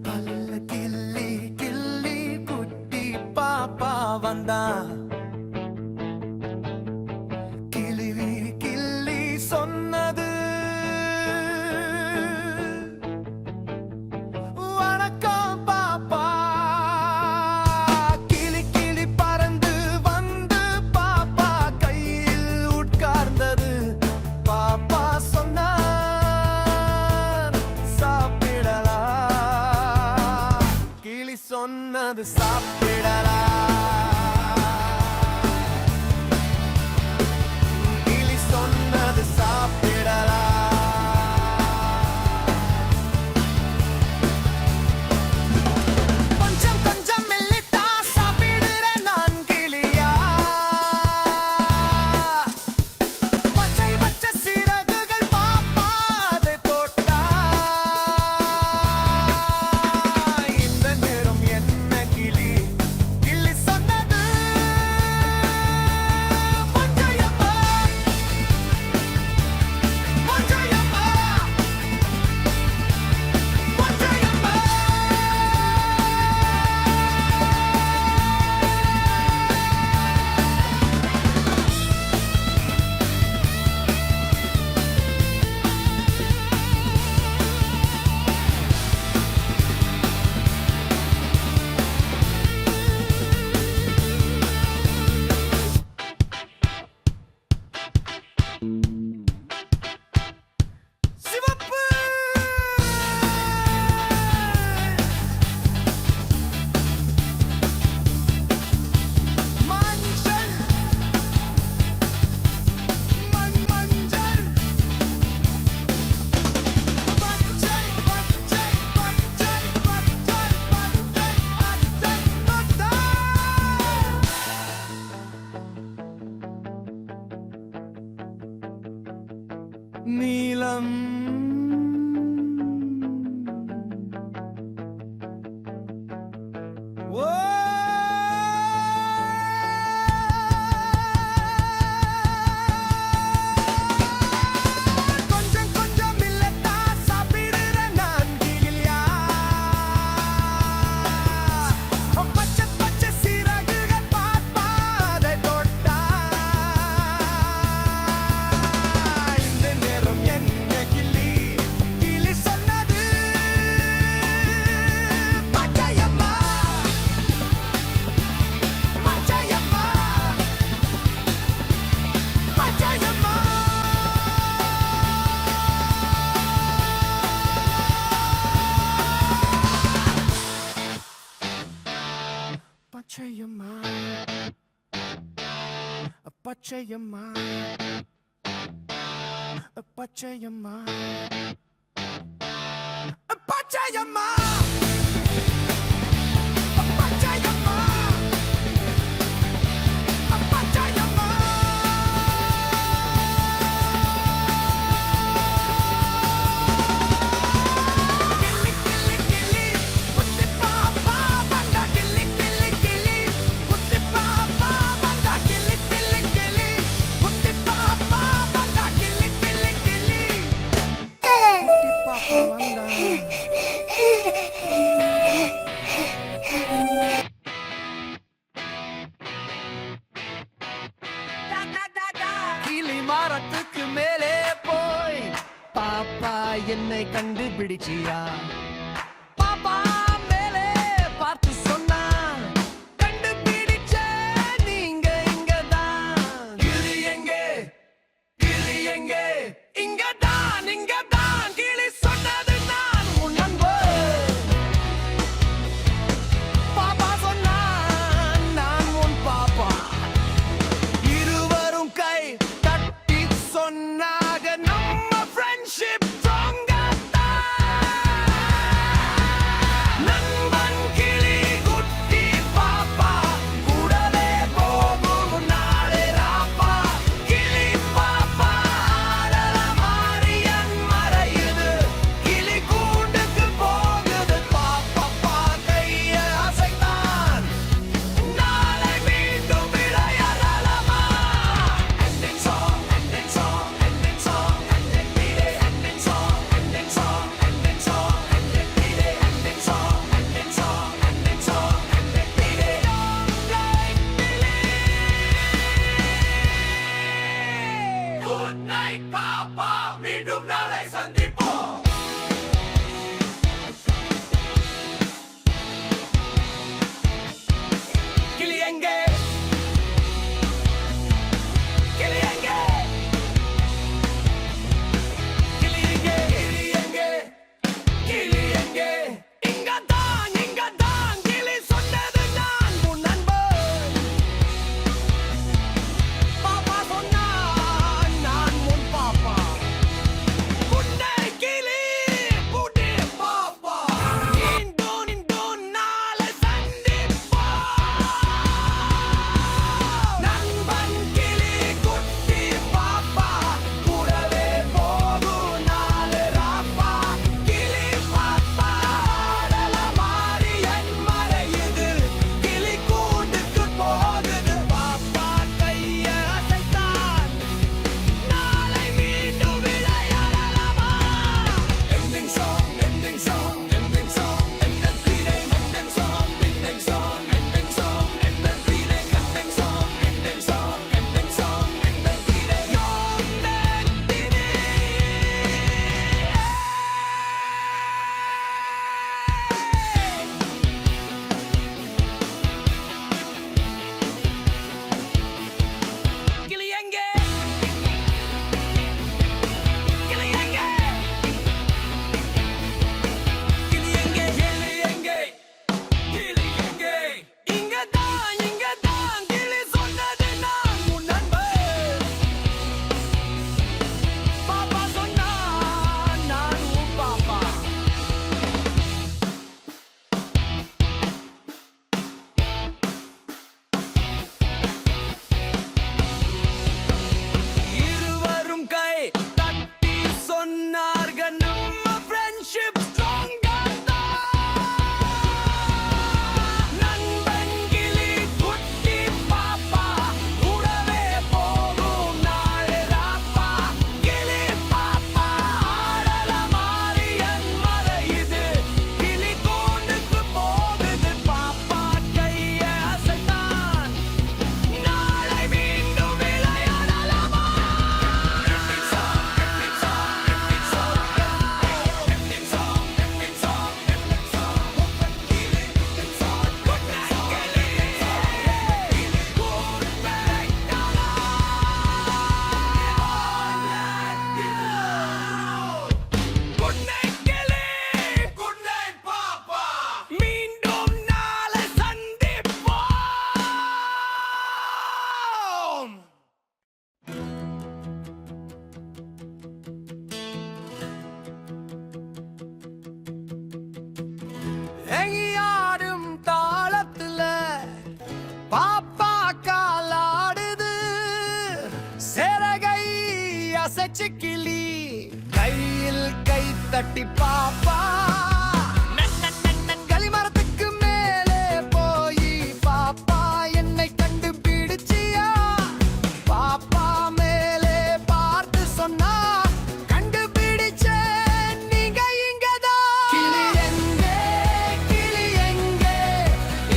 பல்ல கிள்ளி கிள்ளி குட்டி பாப்பா வந்தா கிளி கிள்ளி சொன்னது வணக்கம் பாப்பா. கிளி கிளி பறந்து வந்து பாப்பா கையில் உட்கார்ந்தது. பாப்பா சொன்னார் சாப்பிடலாம். கிளி சொன்னது சாப்பிடலாம். கிளி சொன்னது சாப்பிடலாம். கொஞ்சம் கொஞ்சம் மெல்லிட்டா சாப்பிடுற நான் கிளியா. பச்சை பச்சை சிறகுகள் பாப்பா அதை தொட்டா. இந்த நேரம் என்ன கிளி கிளி சொன்னது மொஞ்சையம்மா மொஞ்சையம்மா மொஞ்சையம்மா. சிவப்பு மஞ்சள் மஞ்சள் பச்சை பச்சை பச்சை பச்சை பச்சை பச்சை நீலம் ஓ கொஞ்சம் கொஞ்சம் இல்லத்தா சாப்பிடுற நான் கிளியா. பச்சை பச்சை சிறகுகள் பாப்பா அதை தொட்டா. இந்த நேரம் என்ன கிளி கிளி சொன்னது பச்சையம்மா பச்சையம்மா பச்சையம்மா. பச்சையம்மா பச்சையம்மா பச்சையம்மா பச்சையம்மா பச்சையம்மா பச்சையம்மா. கிளி கிளி கிளி குட்டி பாப்பா வந்தா. கிளி கிளி கிளி குட்டி பாப்பா வந்தா. கிளி கிளி கிளி குட்டி பாப்பா வந்தா. கிளி கிளி கிளி குட்டி பாப்பா வந்தா. கிளி மரத்துக்கு மேலே போய் பாப்பா என்னை கண்டுபிடிச்சியா. பாப்பா மேலே பார்த்து சொன்னா கண்டுபிடிச்ச நீங்க இங்கதான். கிளி எங்கே கிளி எங்கே இங்கதான் இங்கதான். கிளி சொன்னது நான் உன் நண்பன். பாப்பா சொன்னான் நான் உன் பாப்பா. இருவரும் கை தட்டி சொன்னாக நம்ம ஃப்ரெண்ட்ஷிப் ஸ்ட்ராங்கா தான். பாப்பா காலாடுது சிறகை அசைச்சு கிளி கையில் கை தட்டி பாப்பா களிமரத்துக்கு மேலே போய் பாப்பா என்னை கண்டுபிடிச்சியா பாப்பா மேலே பார்த்து சொன்னா கண்டுபிடிச்ச நீங்க இங்கதான் கிளி எங்கே கிளி எங்கே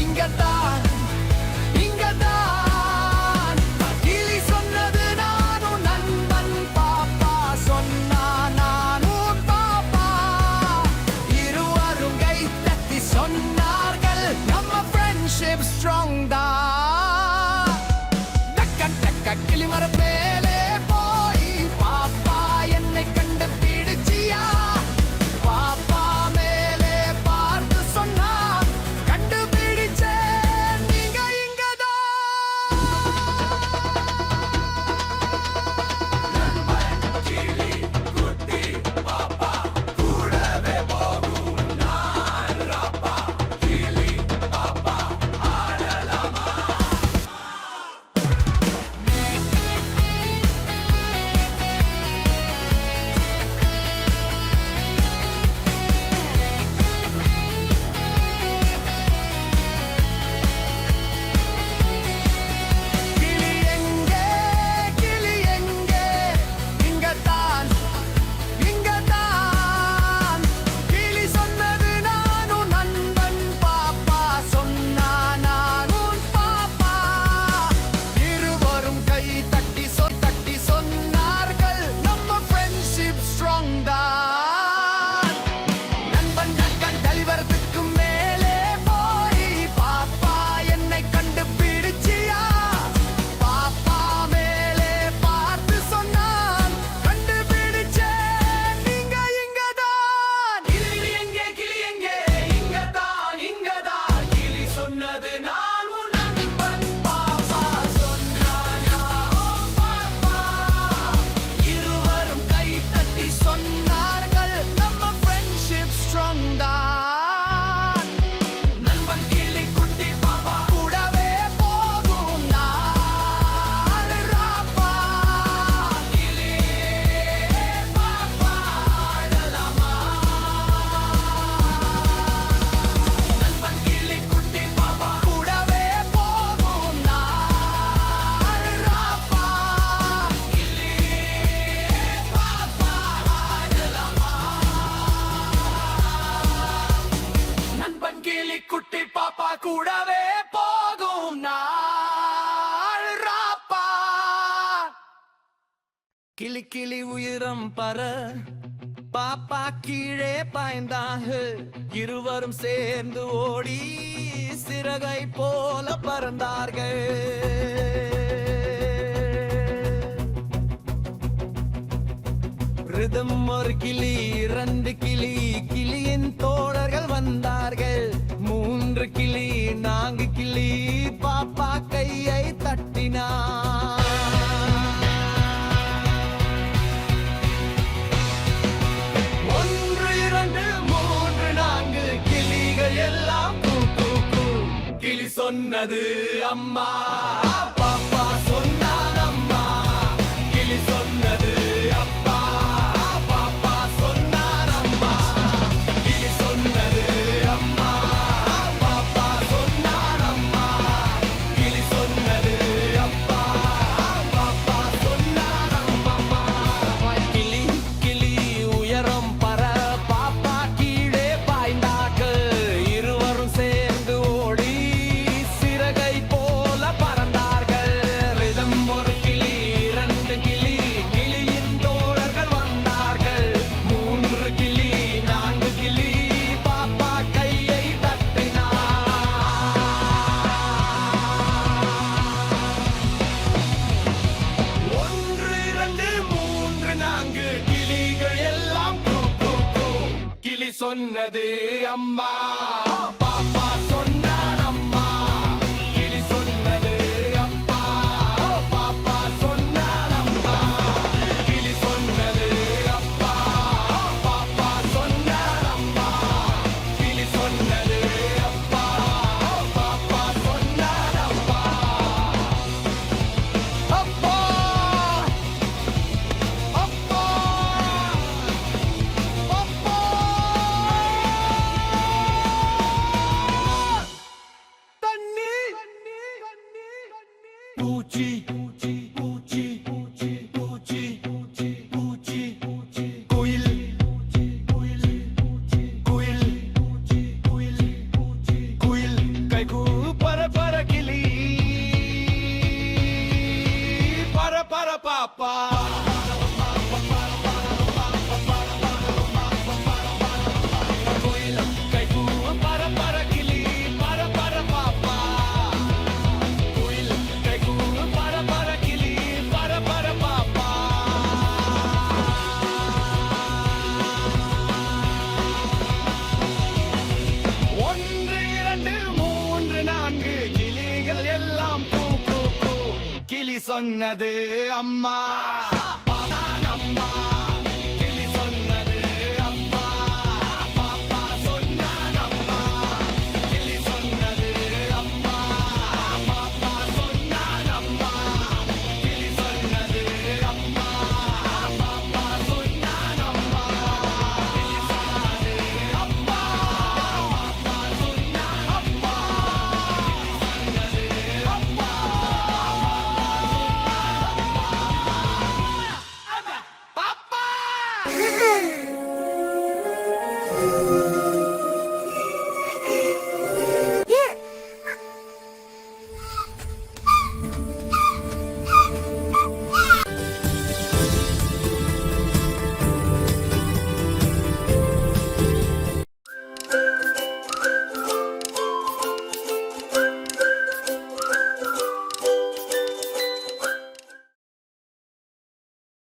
இங்கதான் இங்கதான் கிளி சொன்னது நானும் நண்பன் பாப்பா சொன்னா நானும் பாப்பா இருவரும் கை தட்டி சொன்னார்கள் நம்ம ஃப்ரெண்ட்ஷிப் ஸ்ட்ராங் தான் டக்க டக்க கிளிமர மேலே போய் பாப்பா என்னை கண்டுபிடிச்சியா பாப்பா மேலே பார்த்து சொன்னா கண்டுபிடிச்ச நீங்க இங்கதான் கிளி எங்கே கிளி எங்கே இங்கதான் இங்கதான் கிளி சொன்னது நானும் நண்பன் பாப்பா சொன்னா நானும் பாப்பா இருவரும் கை தட்டி தட்டி சொன்னார்கள் நம்ம ஃப்ரெண்ட்ஷிப் ஸ்ட்ராங் தான் நண்பன் நண்பன் தலைவரத்துக்கு மேலே போய் பாப்பா என்னை கண்டுபிடிச்சியா பாப்பா மேலே பார்த்து சொன்னான் கண்டுபிடிச்ச நீங்க இங்கதான் கிளி எங்கே கிளி எங்கே இங்கதான் இங்கதான் கிளி சொன்னது நான் உன் நண்பன் பாப்பா சொன்னானா பாப்பா இருவரும் கை தட்டி சொன்னார்கள் நம்ம ஃப்ரெண்ட்ஷிப் ஸ்ட்ராங் தான் நண்பன் கிளி குட்டி பாப்பா கூடவே போகும் நாள் ராப்பா கிளி பாப்பா ஆடலாமா நண்பன் கிளி குட்டி பாப்பா கூடவே போகும் நாள் ராப்பா கிளி பாப்பா ஆடலாமா நண்பன் கிளி குட்டி பாப்பா கூடவே போகும் நாள் ராப்பா கிளி கிளி உயிரம் பற பாப்பா கீழே பாய்ந்தாக இருவரும் சேர்ந்து ஓடி சிறகை போல பறந்தார்கள் ரிதம் ஒரு கிளி இரண்டு கிளி கிளியின் தோழர்கள் வந்தார்கள் மூன்று கிளி நான்கு கிளி பாப்பா கையை தட்டினார் ஒன்று இரண்டு மூன்று நான்கு கிளிகள் எல்லாம் கூ கூ கூ கிளி சொன்னது அம்மா பாப்பா சொன்னான் அம்மா கிளி சொன்னது அப்பா பாப்பா சொன்னான் அம்மா கிளி சொன்னது அம்மா பாப்பா சொன்னான் அம்மா கிளி சொன்னது அப்பா பாப்பா சொன்னான் அம்மா கிளி கிளி உயரம் பற பாப்பா கீழே பாய்ந்தார்கள் இருவரும் சேர்ந்து ஓடி சிறகை போல பறந்தார்கள் ரிதம் ஒரு கிளி இரண்டு கிளி கிளியின் தோழர்கள் வந்தார்கள் மூன்று கிளி நான்கு கிளி பாப்பா கையை தட்டினார் ஒன்று இரண்டு மூன்று நான்கு கிளிகள் எல்லாம் கூ கூ கூ கிளி சொன்னது அம்மா பாப்பா சொன்னான் அம்மா கிளி சொன்னது அப்பா பாப்பா சொன்னான் அம்மா கிளி சொன்னது அப்பா பாப்பா சொன்னான் அம்மா கிளி சொன்னது அப்பா பாப்பா சொன்னான் அம்மா பூச்சி பூச்சி பூச்சி பூச்சி பூச்சி பூச்சி பூச்சி பூச்சி குயில் குயில் குயில் குயில் குயில் கைகு பர பர கிளி பர பர பாப்பா குயில் கைகு பர பர கிளி பர பர பாப்பா குயில் கைகு பர பர கிளி பர பர பாப்பா ஒன்று இரண்டு மூன்று நான்கு கிளிகள் எல்லாம் கூ கூ கூ கிளி சொன்னது அம்மா நான் அம்மா கிளி சொன்னது அம்மா பாப்பா சொன்னான் அம்மா கிளி சொன்னது அம்மா பாப்பா சொன்னான் அம்மா கிளி சொன்னது அம்மா பாப்பா சொன்னான் அம்மா கிளி சொன்னது அம்மா பாப்பா சொன்னான் அம்மா கிளி சொன்னது அம்மா பாப்பா